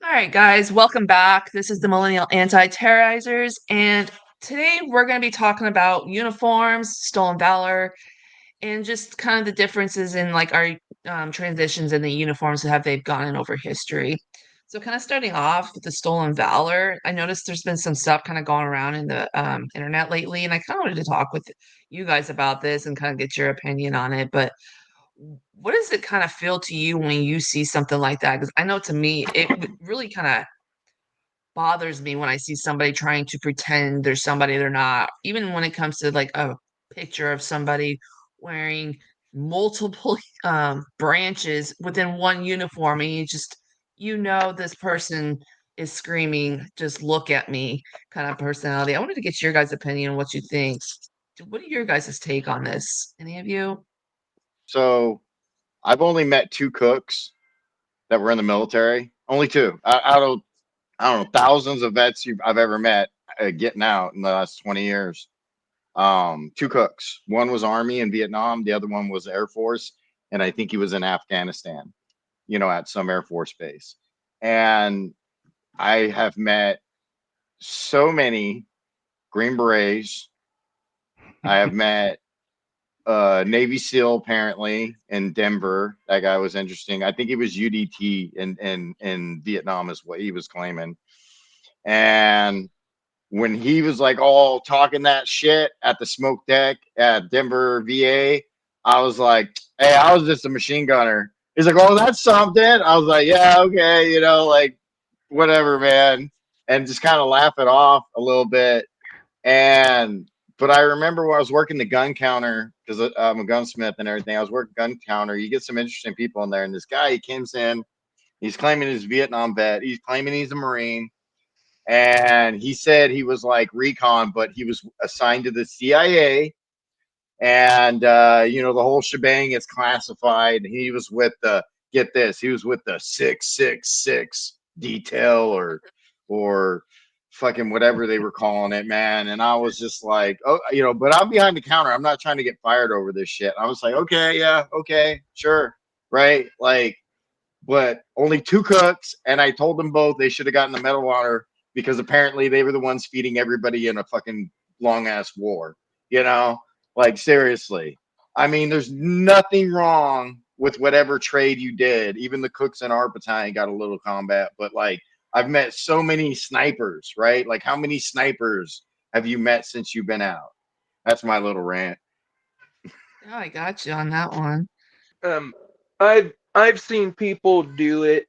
All right, guys, welcome back. This is the Millennial Anti-Terrorizers, and today we're going to be talking about uniforms, stolen valor, and just kind of the differences in like our transitions in the uniforms that have they've gone in over history. So, kind of starting off with the stolen valor, I noticed there's been some stuff kind of going around in the internet lately, and I kind of wanted to talk with you guys about this and kind of get your opinion on it. But what does it kind of feel to you when you see something like that? Because I know to me, really kind of bothers me when I see somebody trying to pretend they're somebody they're not. Even when it comes to like a picture of somebody wearing multiple branches within one uniform, and this person is screaming, "Just look at me," kind of personality. I wanted to get your guys' opinion on what you think. What are your guys' take on this? Any of you? So I've only met two cooks that were in the military. Only two out of I don't know thousands of vets I've ever met getting out in the last 20 years. Two cooks. One was Army in Vietnam. The other one was Air Force, and I think he was in Afghanistan. At some Air Force base. And I have met so many Green Berets. I have met Navy SEAL apparently in Denver. That guy was interesting. I think he was UDT in Vietnam is what he was claiming. And when he was like all talking that shit at the smoke deck at Denver VA, I was like, "Hey, I was just a machine gunner." He's like, "Oh, that's something." I was like, "Yeah, okay, like whatever, man," and just kind of laugh it off a little bit. And but I remember when I was working the gun counter because I'm a gunsmith and everything. I was working gun counter. You get some interesting people in there, and this guy he comes in. He's claiming he's a Vietnam vet. He's claiming he's a Marine, and he said he was like recon, but he was assigned to the CIA, and the whole shebang is classified. He was with the get this, he was with the 666 detail or fucking whatever they were calling it, man. And I was just like, oh, but I'm behind the counter. I'm not trying to get fired over this shit. I was like, okay, yeah, okay, sure, right, like, but only two cooks, and I told them both they should have gotten the Medal of Honor because apparently they were the ones feeding everybody in a fucking long ass war. You know, like seriously. I mean, there's nothing wrong with whatever trade you did. Even the cooks in our battalion got a little combat, but like I've met so many snipers, right? Like how many snipers have you met since you've been out? That's my little rant. Oh, I got you on that one. Um, I've seen people do it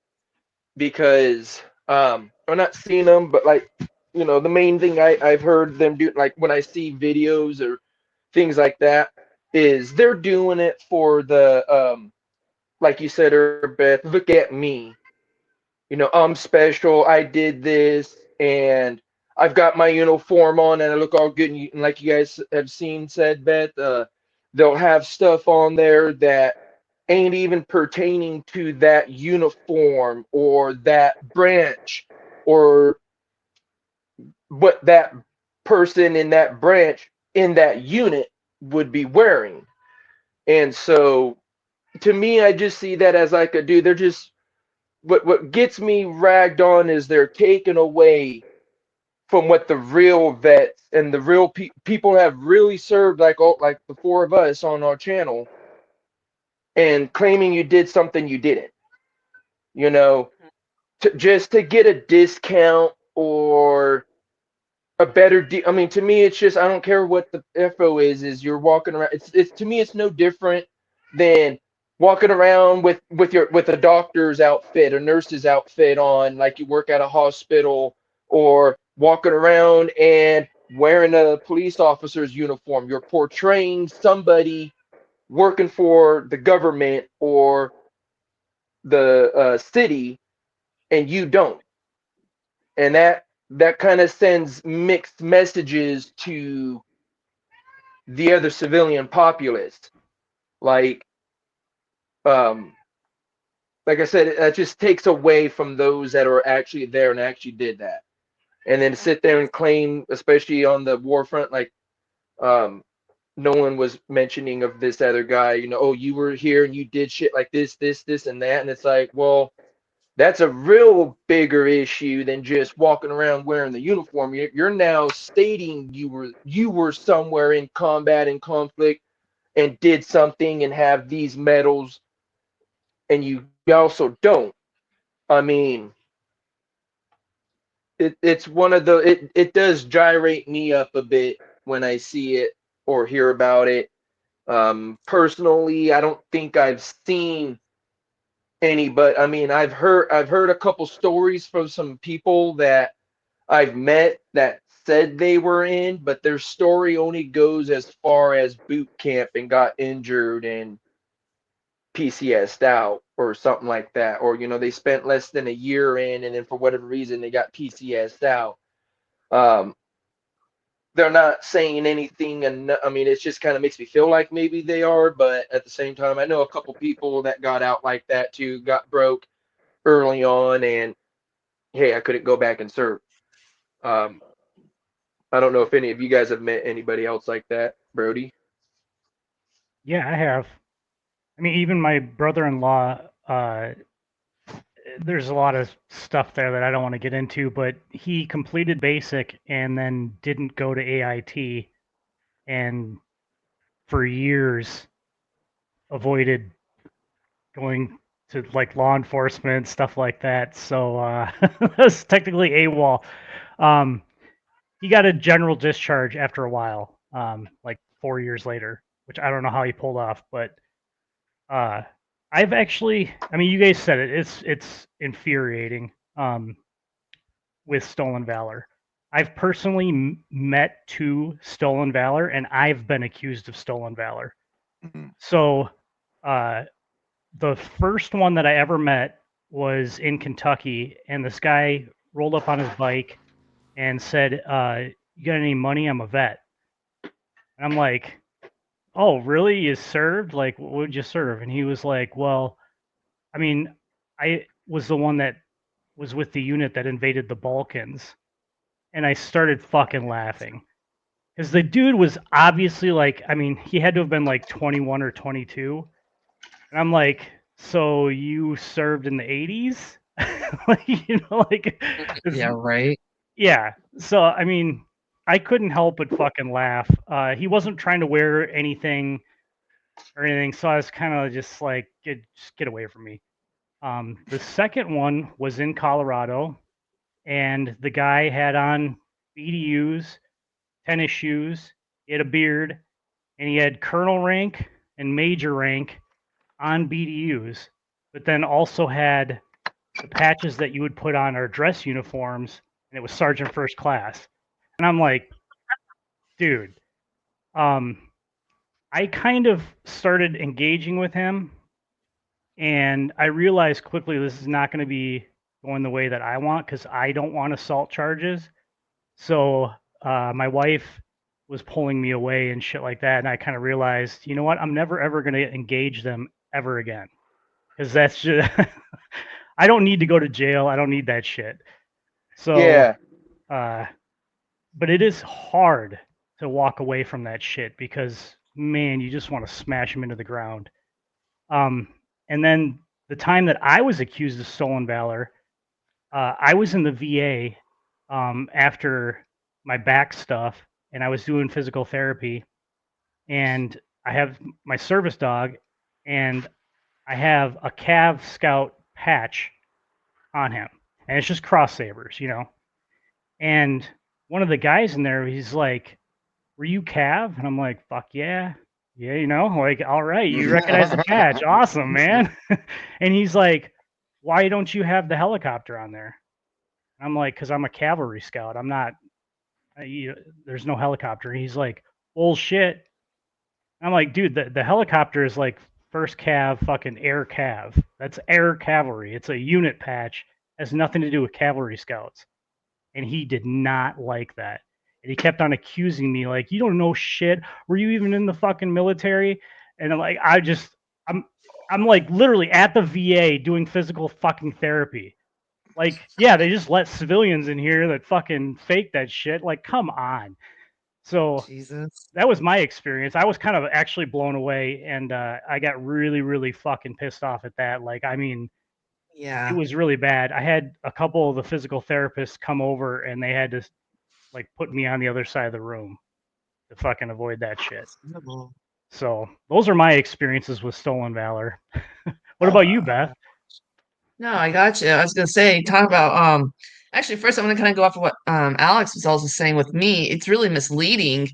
because I'm not seeing them, but like the main thing I've heard them do, like when I see videos or things like that, is they're doing it for the like you said, Beth, look at me. I'm special. I did this, and I've got my uniform on, and I look all good. And like you guys have seen, said Beth, they'll have stuff on there that ain't even pertaining to that uniform or that branch or what that person in that branch in that unit would be wearing. And so to me, I just see that as like a dude, they're just what gets me ragged on is they're taking away from what the real vets and the real people have really served, like the four of us on our channel, and claiming you did something you didn't. You know, just to get a discount or a better deal. I mean, to me, it's just I don't care what the FO is. Is you're walking around. It's to me, it's no different than walking around with a doctor's outfit, a nurse's outfit on, like you work at a hospital, or walking around and wearing a police officer's uniform. You're portraying somebody working for the government or the city, and you don't, and that kind of sends mixed messages to the other civilian populace. Like, um, like I said, it just takes away from those that are actually there and actually did that. And then sit there and claim, especially on the war front, like um, Nolan was mentioning of this other guy, oh, you were here and you did shit like this, and that. And it's like, well, That's a real bigger issue than just walking around wearing the uniform. You're now stating you were somewhere in combat and conflict and did something and have these medals, and you also don't. I mean, it's one of the it does gyrate me up a bit when I see it or hear about it. Personally, I don't think I've seen any, but I mean, I've heard a couple stories from some people that I've met that said they were in, but their story only goes as far as boot camp and got injured and PCS'd out or something like that, or they spent less than a year in, and then for whatever reason they got PCS'd out. Um, they're not saying anything, and I mean, it just kind of makes me feel like maybe they are, but at the same time, I know a couple people that got out like that too, got broke early on, and hey, I couldn't go back and serve. Um, I don't know if any of you guys have met anybody else like that, Brody. Yeah, I have. I mean, even my brother-in-law, there's a lot of stuff there that I don't want to get into, but he completed basic and then didn't go to AIT and for years avoided going to like law enforcement, stuff like that. So that's technically AWOL. Um, he got a general discharge after a while, like 4 years later, which I don't know how he pulled off, but uh, I've actually, I mean, you guys said it. It's infuriating with stolen valor. I've personally met two stolen valor, and I've been accused of stolen valor. Mhm. So, uh, the first one that I ever met was in Kentucky, and this guy rolled up on his bike and said, "You got any money? I'm a vet." And I'm like, "Oh, really? You served? Like, what would you serve?" And he was like, "Well, I mean, I was the one that was with the unit that invaded the Balkans." And I started fucking laughing because the dude was obviously like, I mean, he had to have been like 21 or 22. And I'm like, so you served in the 80s? Like, like, Yeah, right. yeah. So, I mean, I couldn't help but fucking laugh. He wasn't trying to wear anything or anything. So I was kind of just like, just get away from me. The second one was in Colorado, and the guy had on BDUs, tennis shoes, he had a beard, and he had colonel rank and major rank on BDUs, but then also had the patches that you would put on our dress uniforms, and it was sergeant first class. And I'm like, dude, um, I kind of started engaging with him, and I realized quickly this is not going to be going the way that I want because I don't want assault charges. So my wife was pulling me away and shit like that, and I kind of realized, you know what? I'm never ever going to engage them ever again because that's just I don't need to go to jail. I don't need that shit. So, Yeah, uh, but it is hard to walk away from that shit because man, you just want to smash them into the ground. Um, and then the time that I was accused of stolen valor, I was in the VA after my back stuff, and I was doing physical therapy, and I have my service dog, and I have a Cav Scout patch on him, and it's just cross sabers. And one of the guys in there, he's like, "Were you Cav?" And I'm like, "Fuck yeah." Yeah, like, all right, you recognize the patch. Awesome, man. And he's like, "Why don't you have the helicopter on there?" I'm like, "Cause I'm a cavalry scout. I'm not. There's no helicopter." And he's like, "Bullshit." I'm like, "Dude, the helicopter is like first cav, fucking air cav. That's air cavalry. It's a unit patch. Has nothing to do with cavalry scouts." And he did not like that. And he kept on accusing me, like, "You don't know shit. Were you even in the fucking military?" And I'm like, I'm, I'm like literally at the VA doing physical fucking therapy. Like, yeah, they just let civilians in here that fucking fake that shit. Like, come on. So Jesus. that was my experience. I was kind of actually blown away, and I got really, really fucking pissed off at that. Like, I mean, It Yeah. was really bad. I had a couple of the physical therapists come over and they had to like put me on the other side of the room to fucking avoid that shit. Terrible. So those are my experiences with stolen valor. What about you, Beth? No, I got you. I was gonna say, talk about actually first I'm gonna kind of go off of what Alex was also saying with me. It's really misleading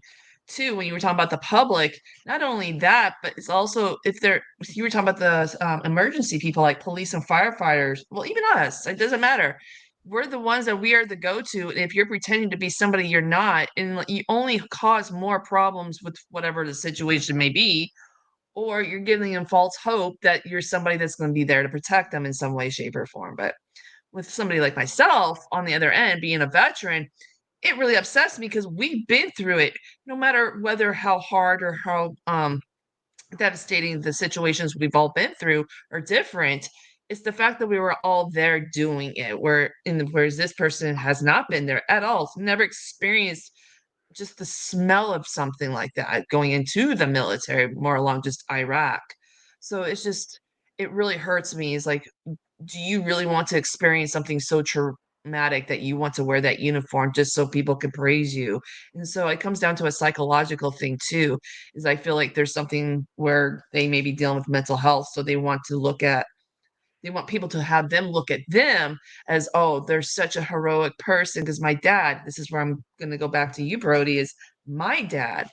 too when you were talking about the public. Not only that, but it's also if you were talking about the emergency people like police and firefighters, well, even us, it doesn't matter. We're the ones that we are the go-to, and if you're pretending to be somebody you're not, and like, you only cause more problems with whatever the situation may be, or you're giving them false hope that you're somebody that's going to be there to protect them in some way, shape, or form. But with somebody like myself on the other end, being a veteran, it really upsets me because we've been through it. No matter whether how hard or how devastating the situations we've all been through are different. It's the fact that we were all there doing it, whereas this person has not been there at all, never experienced just the smell of something like that going into the military, more along just Iraq. So it really hurts me. Is like, do you really want to experience something so traumatic that you want to wear that uniform just so people can praise you? And so it comes down to a psychological thing too, is I feel like there's something where they may be dealing with mental health. So they want people to have them look at them as, oh, they're such a heroic person. Because my dad, this is where I'm going to go back to you, Brody, is my dad.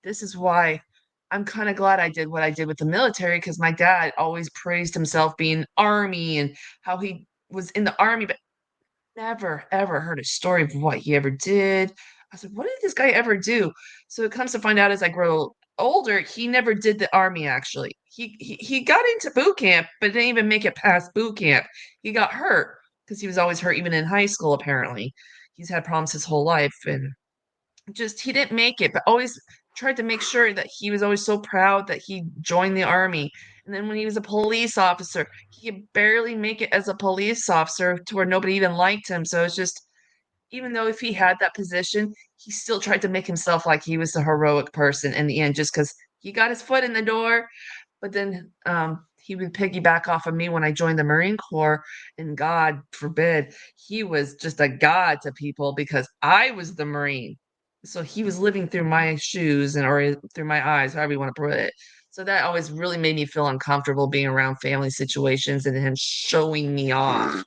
This is why I'm kind of glad I did what I did with the military, because my dad always praised himself being Army and how he was in the Army, but never ever heard a story of what he ever did. I was like, what did this guy ever do? So it comes to find out as I grow older, he never did the army actually. He got into boot camp, but didn't even make it past boot camp. He got hurt because he was always hurt even in high school apparently. He's had problems his whole life and just he didn't make it, but always tried to make sure that he was always so proud that he joined the army. And then when he was a police officer, he could barely make it as a police officer to where nobody even liked him. So it's just, even though if he had that position, he still tried to make himself like he was the heroic person in the end, just because he got his foot in the door. But then he would piggyback off of me when I joined the Marine Corps, and God forbid, he was just a god to people because I was the Marine. So he was living through my shoes or through my eyes, however you want to put it. So that always really made me feel uncomfortable being around family situations and him showing me off.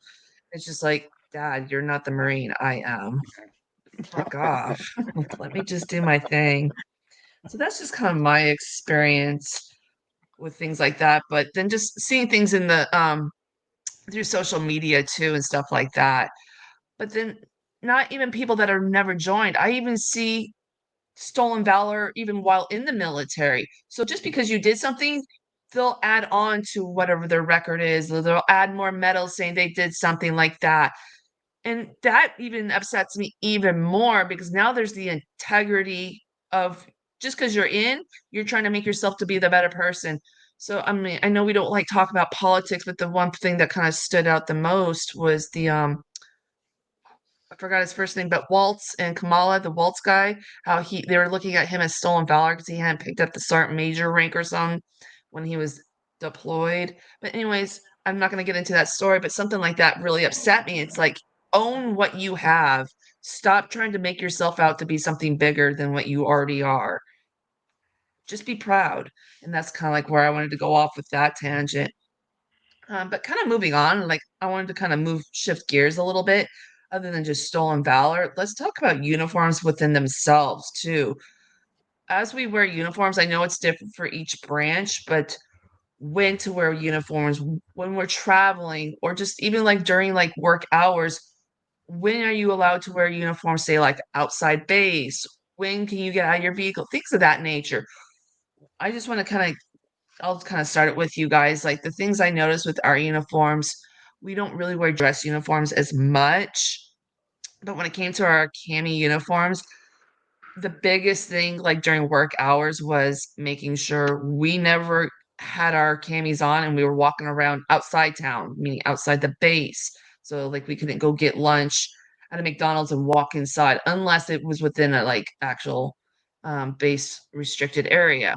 It's just like, Dad, you're not the Marine. I am. Fuck off. Let me just do my thing. So that's just kind of my experience with things like that. But then just seeing things in the through social media too and stuff like that. But then not even people that are never joined. I even see stolen valor even while in the military. So just because you did something, they'll add on to whatever their record is, or they'll add more medals saying they did something like that. And that even upsets me even more because now there's the integrity of just because you're trying to make yourself to be the better person. So I mean, I know we don't like talk about politics, but the one thing that kind of stood out the most was the I forgot his first name, but Waltz and Kamala, the Waltz guy, how they were looking at him as stolen valor because he hadn't picked up the sergeant major rank or something when he was deployed. But anyways, I'm not gonna get into that story, but something like that really upset me. It's like, own what you have. Stop trying to make yourself out to be something bigger than what you already are. Just be proud. And that's kind of like where I wanted to go off with that tangent. But kind of moving on, like I wanted to kind of shift gears a little bit, other than just stolen valor. Let's talk about uniforms within themselves too. As we wear uniforms, I know it's different for each branch, but when to wear uniforms, when we're traveling, or just even like during like work hours, when are you allowed to wear uniforms, say like outside base? When can you get out of your vehicle? Things of that nature. I just want to I'll kind of start it with you guys. Like the things I noticed with our uniforms, we don't really wear dress uniforms as much. But when it came to our cami uniforms, the biggest thing, like during work hours, was making sure we never had our camis on and we were walking around outside town, meaning outside the base. So like we couldn't go get lunch at a McDonald's and walk inside unless it was within a like actual base restricted area.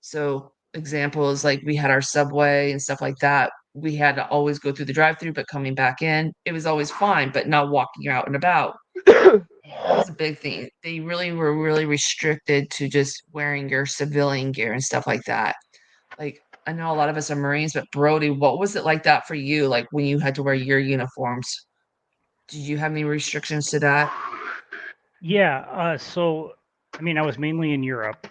So examples like we had our subway and stuff like that. we had to always go through the drive-through, but coming back in, it was always fine, but not walking out and about. That was a big thing. They really were really restricted to just wearing your civilian gear and stuff like that. Like, I know a lot of us are Marines, but Brody, what was it like that for you? Like when you had to wear your uniforms? Did you have any restrictions to that? Yeah, so I mean, I was mainly in Europe,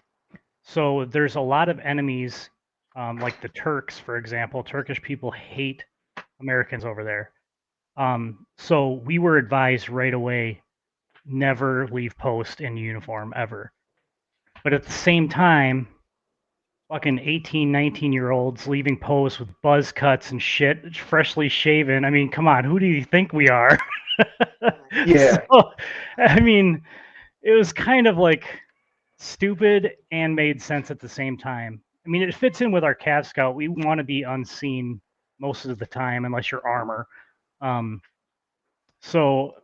so there's a lot of enemies, like the Turks, for example. Turkish people hate Americans over there. So we were advised right away, never leave post in uniform ever. But at the same time, fucking 18, 19-year-olds leaving post with buzz cuts and shit, freshly shaven. I mean, come on, who do you think we are? Yeah. So, I mean, it was kind of like stupid and made sense at the same time. I mean, it fits in with our Cav Scout. We want to be unseen most of the time, unless you're armor. Um, so,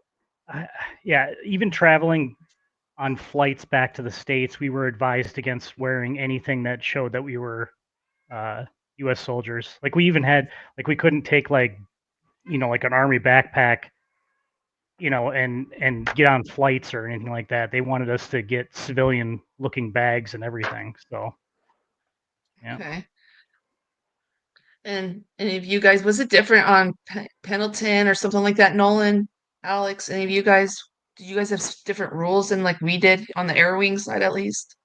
yeah, even traveling on flights back to the States, we were advised against wearing anything that showed that we were U.S. soldiers. Like we even had, like we couldn't take like, like an army backpack, and get on flights or anything like that. They wanted us to get civilian looking bags and everything. So, yeah. Okay. And any of you guys, was it different on Pendleton or something like that? Nolan, Alex, any of you guys, did you guys have different rules than like we did on the Air Wing side at least?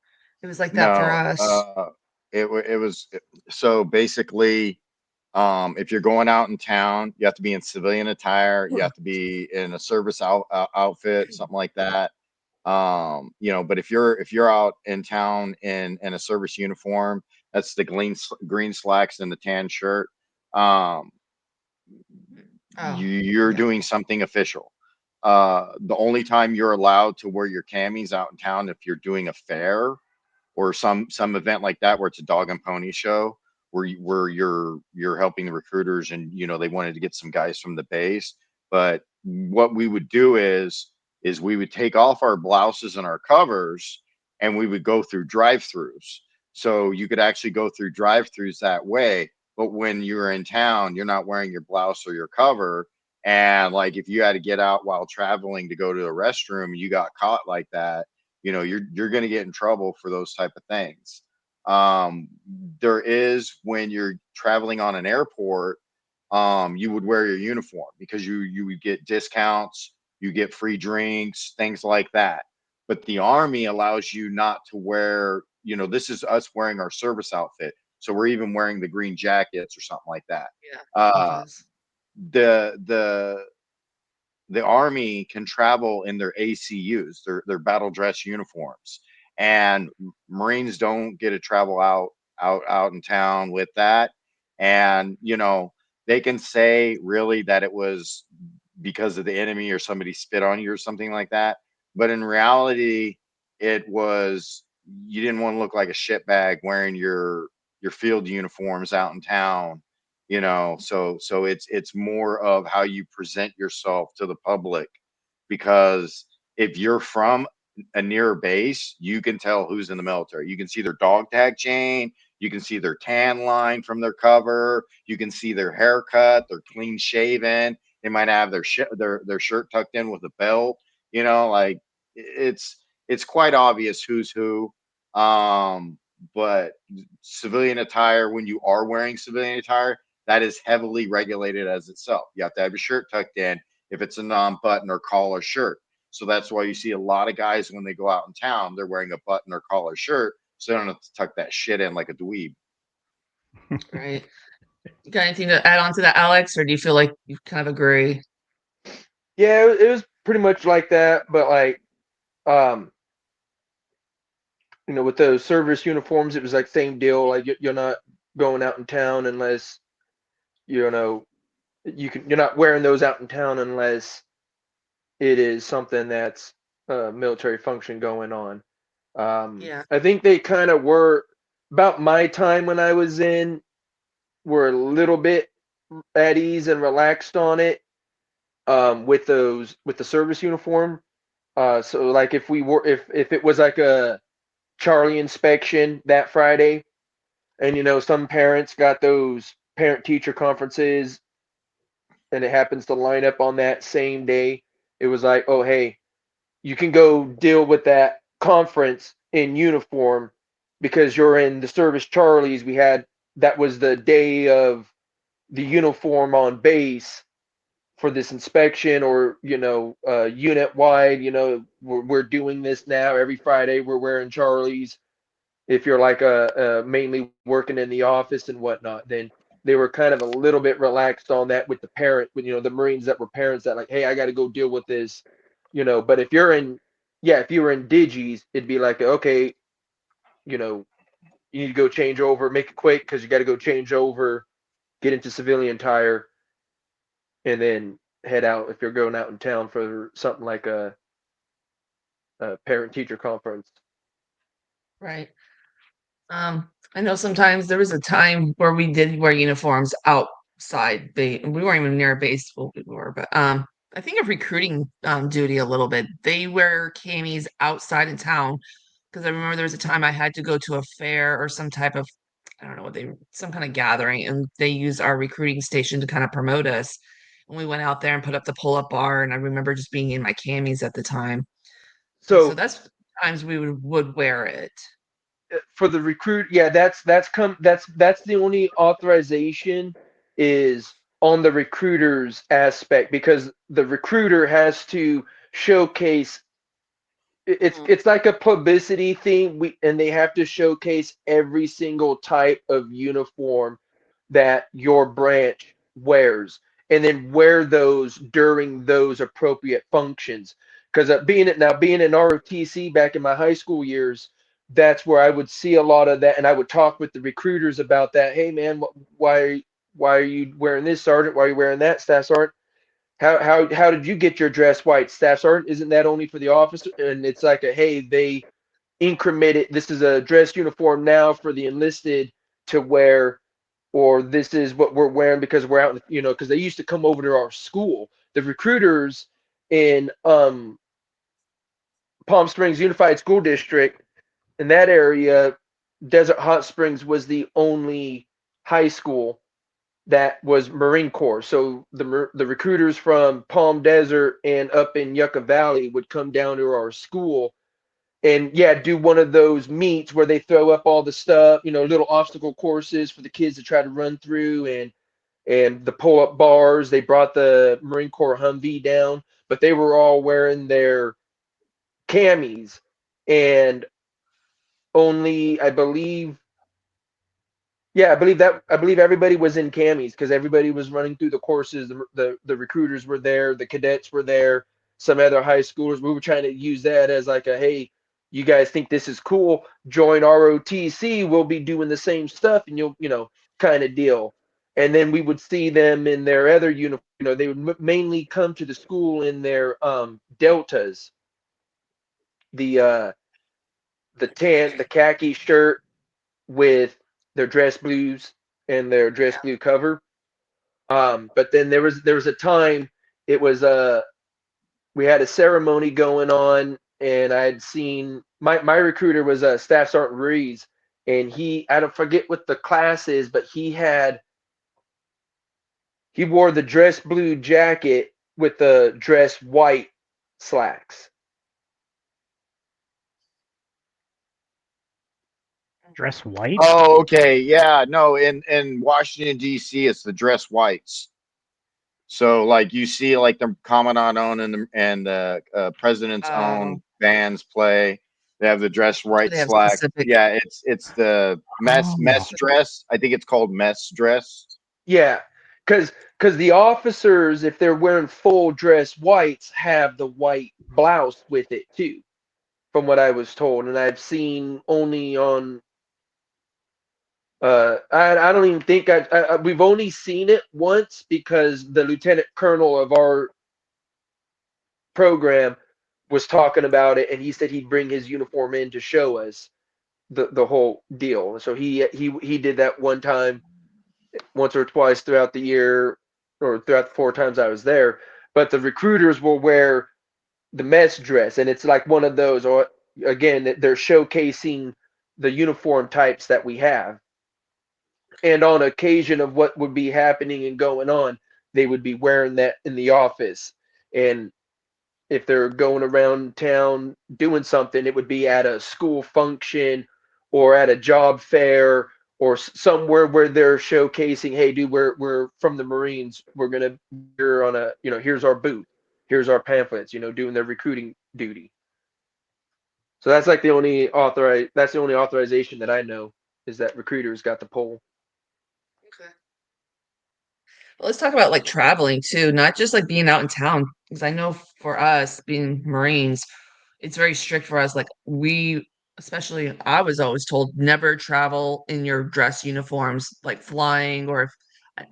It was like that for No, us. it was so basically, if you're going out in town, you have to be in civilian attire. You have to be in a service outfit, something like that. But if you're out in town in a service uniform, that's the green slacks and the tan shirt. Um, Oh, you're yeah. doing something official. The only time you're allowed to wear your camis out in town if you're doing a fair or some event like that where it's a dog and pony show where you're helping the recruiters and they wanted to get some guys from the base. But what we would do is we would take off our blouses and our covers and we would go through drive-throughs. So you could actually go through drive-throughs that way. But when you're in town, you're not wearing your blouse or your cover. And like if you had to get out while traveling to go to a restroom and you got caught like that, you're going to get in trouble for those type of things. There is when you're traveling on an airport, you would wear your uniform because you would get discounts, you get free drinks, things like that. But the Army allows you not to wear. This is us wearing our service outfit, so we're even wearing the green jackets or something like that. Yeah. Uh, Because the the Army can travel in their ACUs, their battle dress uniforms, and Marines don't get to travel out in town with that. And they can say really that it was because of the enemy or somebody spit on you or something like that, but in reality, it was you didn't want to look like a shitbag wearing your field uniforms out in town. So it's more of how you present yourself to the public, because if you're from a near base, you can tell who's in the military. You can see their dog tag chain, you can see their tan line from their cover, you can see their haircut, they're clean shaven, they might have their shirt tucked in with a belt. Like it's quite obvious who's who. But civilian attire, when you are wearing civilian attire, that is heavily regulated as itself. You have to have your shirt tucked in if it's a non-button or collar shirt. So that's why you see a lot of guys when they go out in town, they're wearing a button or collar shirt, so they don't have to tuck that shit in like a dweeb. right. You got anything to add on to that, Alex, or do you feel like you kind of agree? Yeah, it was pretty much like that, but like um with those service uniforms, it was like same deal. Like you're not going out in town unless you know you're not wearing those out in town unless it is something that's a military function going on. Yeah. I think they kind of were about my time when I was in were a little bit at ease and relaxed on it with the service uniform. So like if it was like a Charlie inspection that Friday, and some parents got those parent teacher conferences and it happens to line up on that same day, it was like, oh, hey, you can go deal with that conference in uniform because you're in the service Charlies. That was the day of the uniform on base for this inspection, or unit wide. We're doing this now every Friday. We're wearing Charlies. If you're like mainly working in the office and whatnot, then they were kind of a little bit relaxed on that with the parent, with the Marines that were parents that like, hey, I got to go deal with this. But if you were in digis, it'd be like, okay, you need to go change over, make it quick because you got to go change over, get into civilian tire, and then head out if you're going out in town for something like a parent teacher conference. Right. I know sometimes there was a time where we did wear uniforms outside. We weren't even near a base. Well, we were, but I think of recruiting duty a little bit. They wear camis outside in town because I remember there was a time I had to go to a fair or some type of, I don't know what some kind of gathering, and they used our recruiting station to kind of promote us. And we went out there and put up the pull-up bar, and I remember just being in my camis at the time. And so So that's times we would wear it. for the recruit, yeah, that's the only authorization is on the recruiter's aspect, because the recruiter has to showcase it's like a publicity thing. And they have to showcase every single type of uniform that your branch wears, and then wear those during those appropriate functions. Because being in ROTC back in my high school years, that's where I would see a lot of that, and I would talk with the recruiters about that. Hey man, why are you wearing this, sergeant? Why are you wearing that, staff sergeant? How did you get your dress white, staff sergeant? Isn't that only for the officer? And it's like hey, they incremented. This is a dress uniform now for the enlisted to wear, or this is what we're wearing because we're out. Because they used to come over to our school. The recruiters in Palm Springs Unified School District, in that area, Desert Hot Springs was the only high school that was Marine Corps. So the recruiters from Palm Desert and up in Yucca Valley would come down to our school and do one of those meets where they throw up all the stuff, little obstacle courses for the kids to try to run through, and the pull up bars. They brought the Marine Corps Humvee down, but they were all wearing their camis, and only I believe everybody was in camis because everybody was running through the courses. The recruiters were there, the cadets were there, some other high schoolers. We were trying to use that as like a hey, you guys think this is cool? Join ROTC. We'll be doing the same stuff, and you'll kind of deal. And then we would see them in their other uniform. They would mainly come to the school in their deltas, the the khaki shirt with their dress blues and their dress Yeah. blue cover. But then there was a time it was we had a ceremony going on, and I had seen my recruiter was Staff Sergeant Rees, and I don't forget what the class is, but he wore the dress blue jacket with the dress white slacks. Dress white? Oh, okay. Yeah, no, in Washington D.C. it's the dress whites. So like you see like the commandant own and the president's Oh, own bands play. They have the dress so white they have slack. specific. Yeah, it's the mess Oh, dress. I think it's called mess dress. Yeah, because the officers, if they're wearing full dress whites, have the white blouse with it too, from what I was told. And I've seen only on I don't even think we've only seen it once because the lieutenant colonel of our program was talking about it, and he said he'd bring his uniform in to show us the whole deal. So he did that one time, once or twice throughout the year, or throughout the 4 times I was there. But the recruiters will wear the mess dress, and it's like one of those, or again, they're showcasing the uniform types that we have. And on occasion of what would be happening and going on, they would be wearing that in the office. And if they're going around town doing something, it would be at a school function or at a job fair or somewhere where they're showcasing, hey, dude, we're from the Marines. We're gonna here on a, here's our booth, here's our pamphlets, doing their recruiting duty. So that's like that's the only authorization that I know is that recruiters got the pole. Okay. Well, let's talk about like traveling too, not just like being out in town. Because I know for us being Marines, it's very strict for us. Like especially I was always told never travel in your dress uniforms, like flying or if,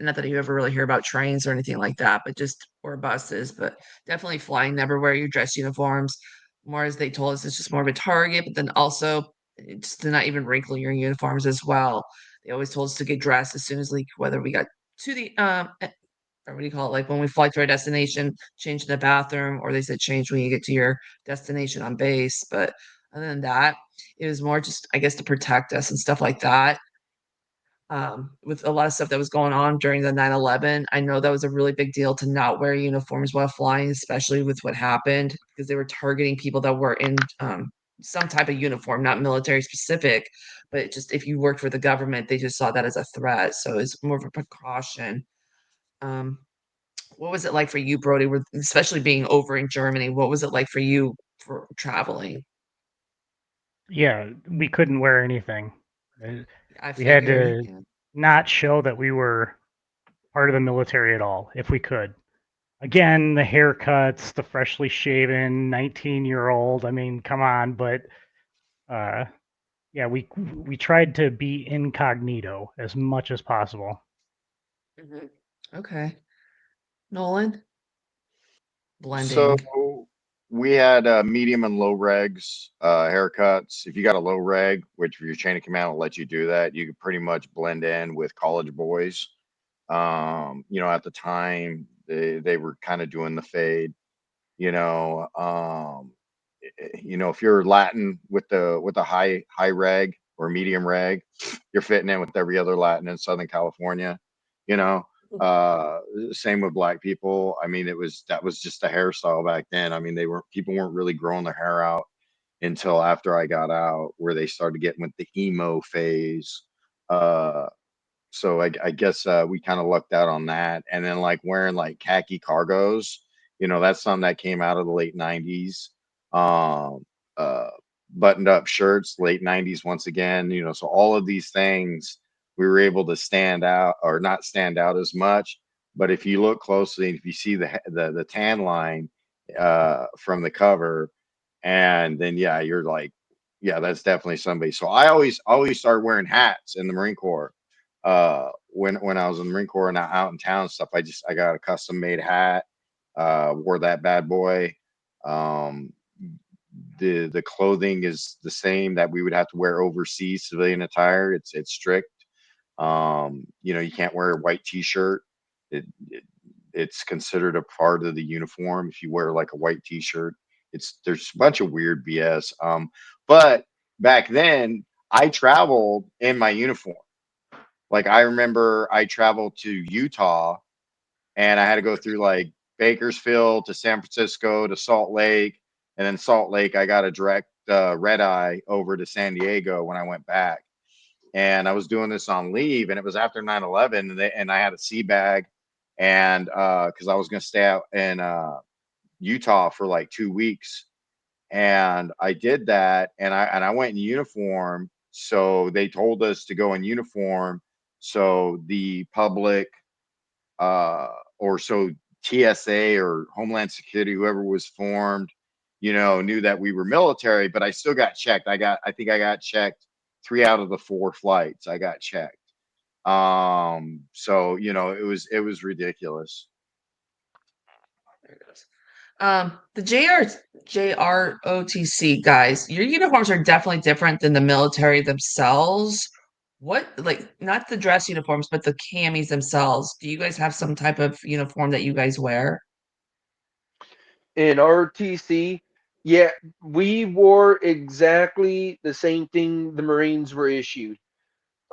not that you ever really hear about trains or anything like that, but just or buses, but definitely flying, never wear your dress uniforms. More as they told us, it's just more of a target, but then also just to not even wrinkle your uniforms as well. They always told us to get dressed as soon as like whether we got to the or what do you call it? Like when we fly to our destination, change in the bathroom, or they said change when you get to your destination on base. But other than that, it was more just, I guess, to protect us and stuff like that. With a lot of stuff that was going on during the 9/11, I know that was a really big deal to not wear uniforms while flying, especially with what happened because they were targeting people that were in some type of uniform, not military specific, but just if you worked for the government, they just saw that as a threat. So it's more of a precaution. Um, what was it like for you, Brody, with especially being over in Germany? What was it like for you for traveling? Yeah, we couldn't wear anything. Uh, I We had figured, to yeah. not show that we were part of the military at all, if we could. Again, the haircuts, the freshly shaven 19-year-old. I mean, come on, but uh, yeah, we tried to be incognito as much as possible. Mhm. Okay. Nolan? So Blending. we had medium and low regs haircuts. If you got a low reg, which your chain of command will let you do that, you could pretty much blend in with college boys. At the time they were kind of doing the fade. You know, if you're Latin with the high reg or medium reg, you're fitting in with every other Latin in Southern California. You know, uh, same with black people. I mean, that was just a hairstyle back then. I mean, people weren't really growing their hair out until after I got out, where they started getting with the emo phase. Uh, so I guess we kind of lucked out on that. And then like wearing like khaki cargos, that's something that came out of the late '90s. Um, uh, Buttoned up shirts, late '90s once again. So all of these things we were able to stand out or not stand out as much. But if you look closely, if you see the tan line from the cover, and then yeah, you're like, yeah, that's definitely somebody. So I always started wearing hats in the Marine Corps when I was in the Marine Corps and out in town and stuff. I got a custom made hat, wore that bad boy. Um, the clothing is the same that we would have to wear overseas civilian attire. It's strict. You can't wear a white t-shirt. It's considered a part of the uniform if you wear like a white t-shirt. There's a bunch of weird BS. But back then I traveled in my uniform. Like I remember I traveled to Utah and I had to go through like Bakersfield to San Francisco to Salt Lake, and then Salt Lake I got a direct red eye over to San Diego when I went back. And I was doing this on leave, and it was after 9/11, and I had a sea bag, and because I was going to stay out in Utah for like 2 weeks, and I did that, and I went in uniform. So they told us to go in uniform, so the public uh, or so TSA or Homeland Security, whoever was formed, knew that we were military. But I still got checked. I think I got checked 3 out of the 4 flights. I got checked. So it was ridiculous. There it goes. The JROTC guys, your uniforms are definitely different than the military themselves. What, like, not the dress uniforms, but the camis themselves. Do you guys have some type of uniform that you guys wear? In RTC, yeah, we wore exactly the same thing the Marines were issued.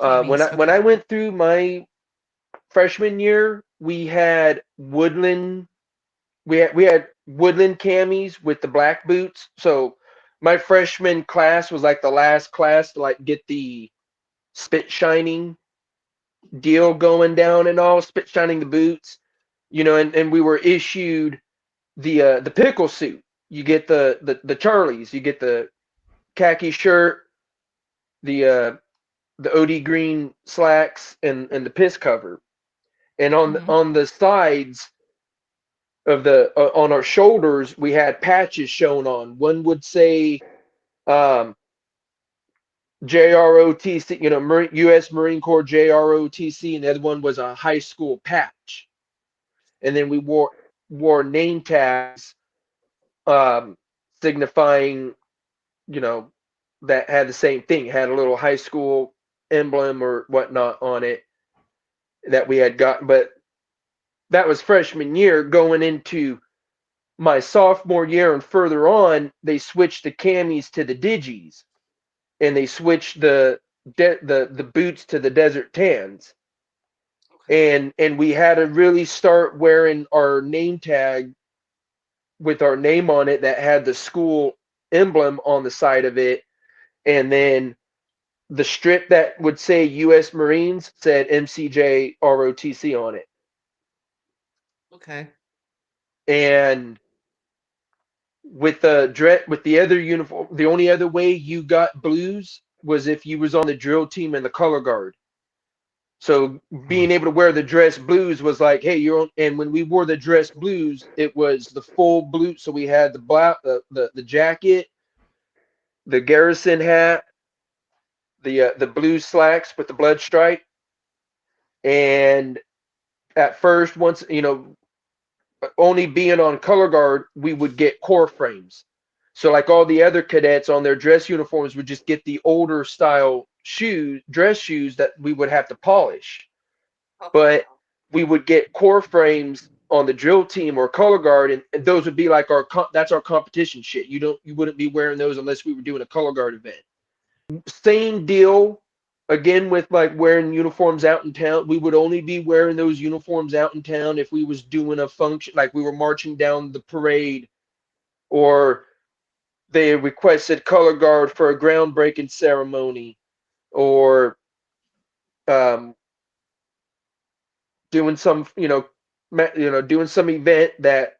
Camis. When Okay. I went through my freshman year, we had woodland. We had woodland camis with the black boots. So my freshman class was like the last class to like get the spit shining deal going down and all, spit shining the boots, and we were issued the pickle suit. You get the Charlies, you get the khaki shirt, the the OD green slacks, and the piss cover. And Hmm. on the sides of the on our shoulders, we had patches shown on. One would say um, JROTC, U.S. Marine Corps JROTC, and the other one was a high school patch. And then we wore name tags um, signifying, you know, that had the same thing, had a little high school emblem or whatnot on it that we had gotten. But that was freshman year. Going into my sophomore year and further on, they switched the camis to the digis, and they switched the boots to the desert tans. Okay. And we had to really start wearing our name tag with our name on it that had the school emblem on the side of it, and then the strip that would say U.S. Marines said MCJ ROTC on it. Okay. And with the other uniform, the only other way you got blues was if you was on the drill team and the color guard. So being able to wear the dress blues was like, hey, you're on. And when we wore the dress blues, it was the full blue. So we had the black, the jacket, the garrison hat, the blue slacks with the blood stripe. And at first, once only being on color guard, we would get core frames. So like all the other cadets on their dress uniforms would just get the older style dress shoes that we would have to polish. Okay. But we would get core frames on the drill team or color guard, and those would be like that's our competition shit. You wouldn't be wearing those unless we were doing a color guard event. Same deal again with like wearing uniforms out in town. We would only be wearing those uniforms out in town if we was doing a function, like we were marching down the parade, or they requested color guard for a groundbreaking ceremony, or um, doing some doing some event that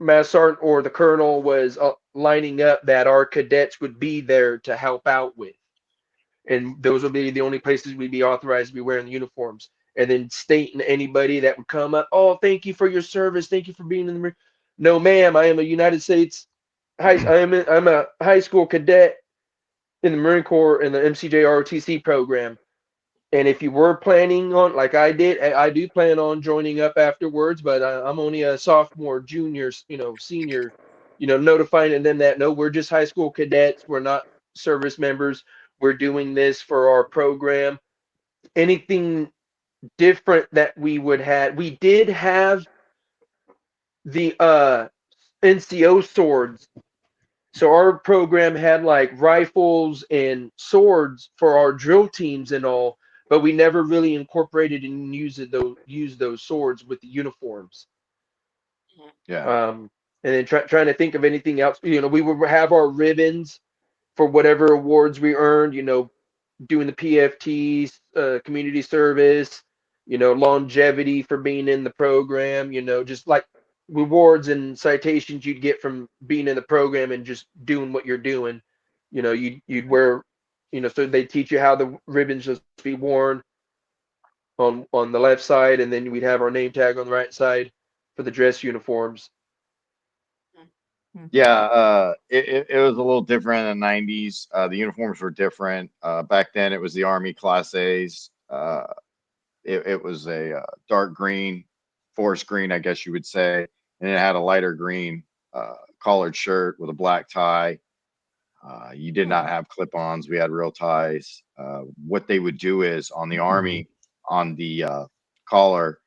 Mass Sergeant or the Colonel was lining up that our cadets would be there to help out with. And those would be the only places we'd be authorized to be wearing the uniforms. And then stating to anybody that would come up, oh, thank you for your service, thank you for being in the Marine. No, ma'am, I am a United States I'm a high school cadet in the Marine Corps in the MCJ ROTC program. And if you were planning on, like I did, I do plan on joining up afterwards, but I'm only a sophomore, junior, senior, notifying them that no, we're just high school cadets. We're not service members. We're doing this for our program. Anything different that we did have the NCO swords. So our program had like rifles and swords for our drill teams and all, but we never really incorporated and used those swords with the uniforms. Yeah. Um, and then trying to think of anything else. We would have our ribbons for whatever awards we earned. Doing the PFTs, community service. Longevity for being in the program. Just like rewards and citations you'd get from being in the program and just doing what you're doing. You'd wear. So they teach you how the ribbons just be worn on the left side, and then we'd have our name tag on the right side for the dress uniforms. Mhm. Yeah, it was a little different in the 90s. The uniforms were different. Back then, it was the Army Class A's. It was a dark green, forest green, I guess you would say, and it had a lighter green collared shirt with a black tie. You did not Hmm. have clip-ons. We had real ties. What they would do is on the Army, on the collar,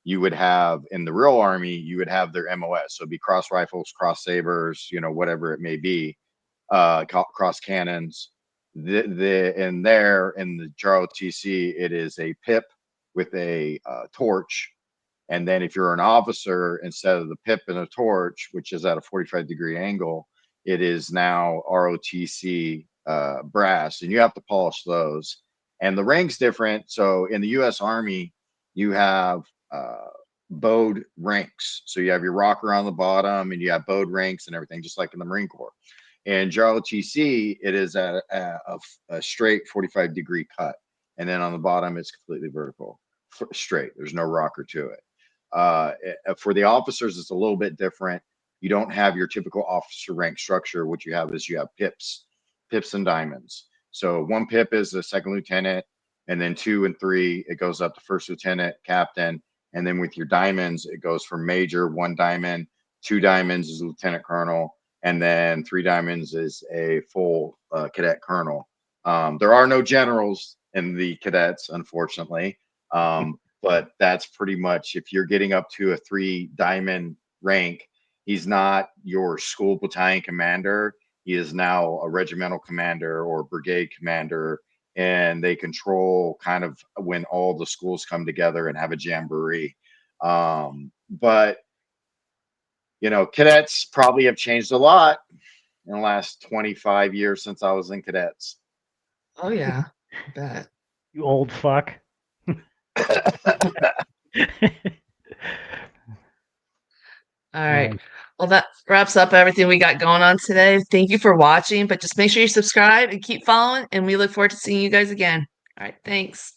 you would have in the real Army, you would have their MOS. So it'd be cross rifles, cross sabers, whatever it may be, cross cannons. in there in the ROTC, it is a pip with a torch. And then if you're an officer, instead of the pip and a torch, which is at a 45-degree angle, it is now ROTC brass, and you have to polish those. And the rank's different. So in the U.S. Army, you have bowed ranks. So you have your rocker on the bottom, and you have bowed ranks and everything, just like in the Marine Corps. And ROTC, it is a straight 45-degree cut, and then on the bottom it's completely vertical, straight. There's no rocker to it. For the officers, it's a little bit different. You don't have your typical officer rank structure. What you have is you have pips and diamonds. So one pip is a second lieutenant, and then 2 and 3, it goes up to first lieutenant, captain. And then with your diamonds, it goes from major, 1 diamond, 2 diamonds is lieutenant colonel, and then 3 diamonds is a full cadet colonel. There are no generals in the cadets, unfortunately. But that's pretty much, if you're getting up to a 3 diamond rank, he's not your school battalion commander. He is now a regimental commander or brigade commander, and they control kind of when all the schools come together and have a jamboree. But cadets probably have changed a lot in the last 25 years since I was in cadets. Oh yeah, I bet. You old fuck. All right. Well, that wraps up everything we got going on today. Thank you for watching, but just make sure you subscribe and keep following, and we look forward to seeing you guys again. All right. Thanks.